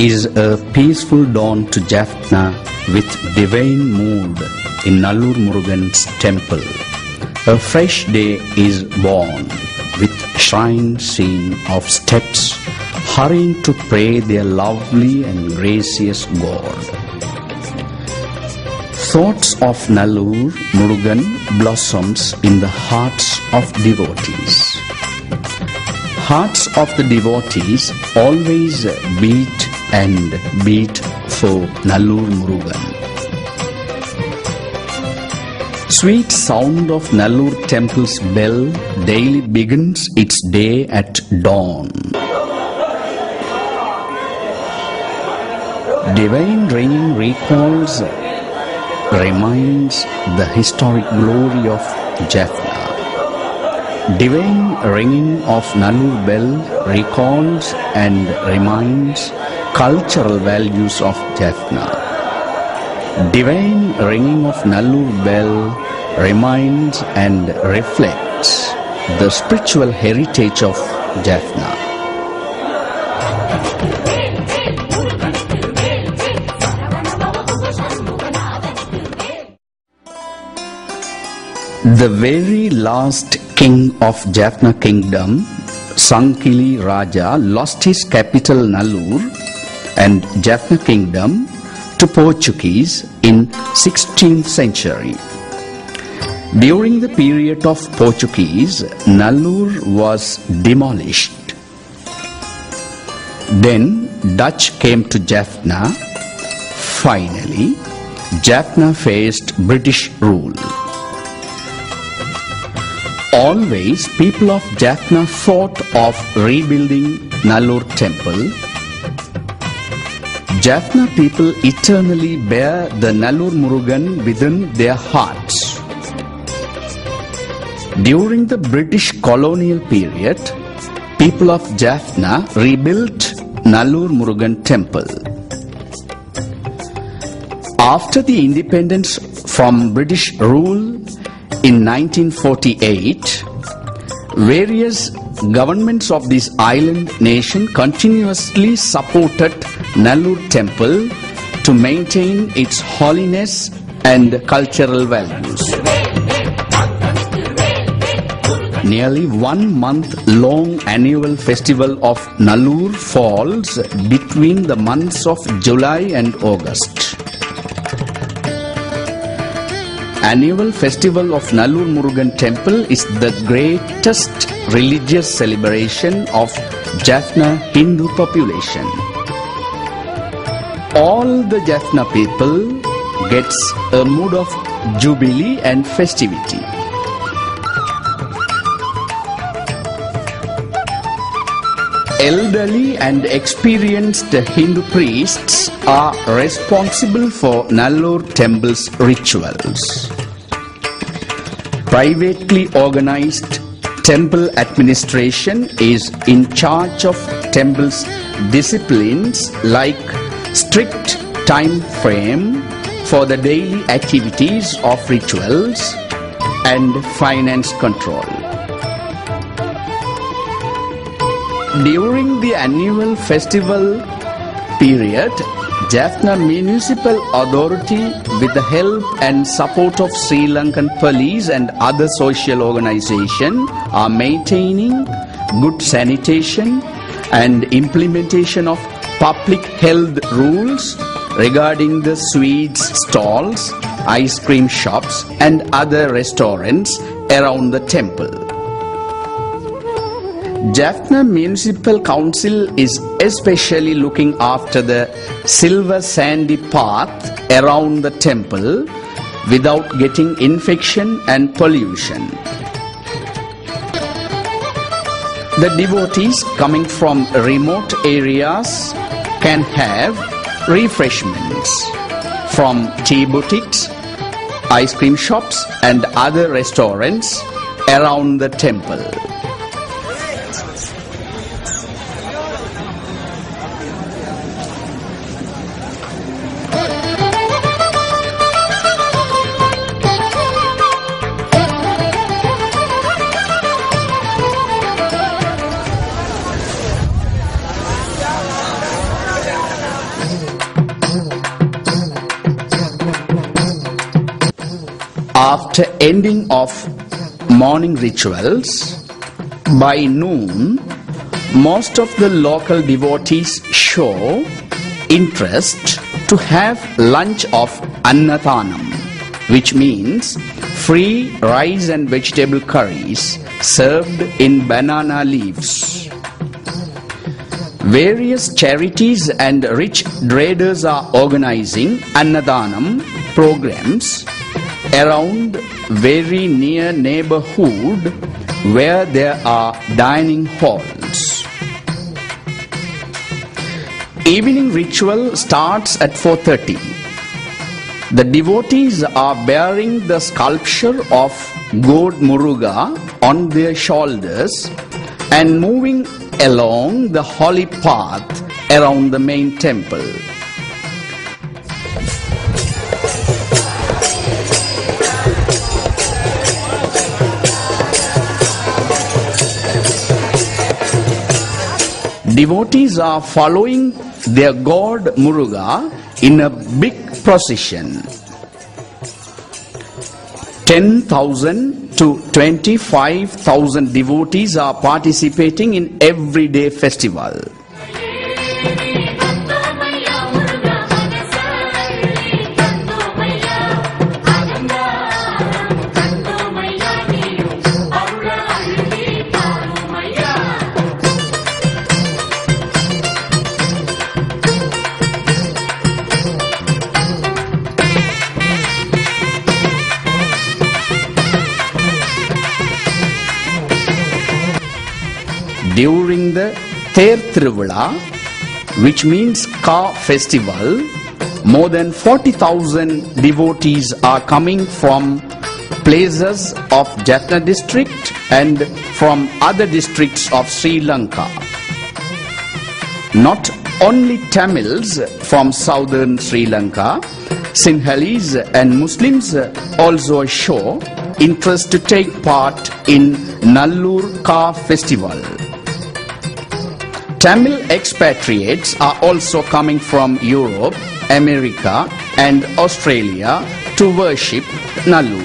is a peaceful dawn to Jaffna with divine mood in Nallur Murugan's temple. A fresh day is born with shrine scene of steps hurrying to pray their lovely and gracious God. Thoughts of Nallur Murugan blossoms in the hearts of devotees. Hearts of the devotees always beat and beat for Nallur Murugan. Sweet sound of Nallur temple's bell daily begins its day at dawn. Divine ringing reminds the historic glory of Jaffna. Divine ringing of Nallur bell recalls and reminds cultural values of Jaffna. Divine ringing of Nallur bell reminds and reflects the spiritual heritage of Jaffna. The very last king of Jaffna kingdom, Sankili Raja, lost his capital Nallur and Jaffna kingdom to Portuguese in 16th century. During the period of Portuguese, Nallur was demolished. Then Dutch came to Jaffna. Finally, Jaffna faced British rule. Always people of Jaffna thought of rebuilding Nallur temple. Jaffna people eternally bear the Nallur Murugan within their hearts. During the British colonial period, people of Jaffna rebuilt Nallur Murugan temple. After the independence from British rule in 1948, various governments of this island nation continuously supported Nallur temple to maintain its holiness and cultural values. Nearly 1 month long annual festival of Nallur falls between the months of July and August. Annual festival of Nallur Murugan temple is the greatest religious celebration of Jaffna Hindu population. All the Jaffna people gets a mood of jubilee and festivity. Elderly and experienced Hindu priests are responsible for Nallur temple's rituals. Privately organized temple administration is in charge of temple's disciplines like strict time frame for the daily activities of rituals and finance control. During the annual festival period, Jaffna Municipal Authority, with the help and support of Sri Lankan police and other social organizations, are maintaining good sanitation and implementation of public health rules regarding the sweets stalls, ice cream shops and other restaurants around the temple. Jaffna Municipal Council is especially looking after the silver sandy path around the temple without getting infection and pollution. The devotees coming from remote areas can have refreshments from tea boutiques, ice cream shops and other restaurants around the temple. After ending of morning rituals, by noon, most of the local devotees show interest to have lunch of annathanam, which means free rice and vegetable curries served in banana leaves. Various charities and rich traders are organizing annathanam programs around very near neighborhood where there are dining halls. Evening ritual starts at 4:30. The devotees are bearing the sculpture of God Muruga on their shoulders and moving along the holy path around the main temple. Devotees are following their god Muruga in a big procession. 10,000 to 25,000 devotees are participating in everyday festival. During the Ther Thiruvizha, which means car festival, more than 40,000 devotees are coming from places of Jaffna district and from other districts of Sri Lanka. Not only Tamils from southern Sri Lanka, Sinhalese and Muslims also show interest to take part in Nallur car festival. Tamil expatriates are also coming from Europe, America and Australia to worship Nallur.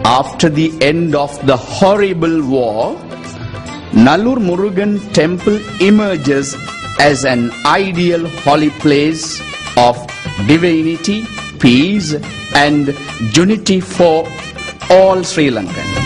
After the end of the horrible war, Nallur Murugan temple emerges as an ideal holy place of divinity, peace and unity for all Sri Lankans.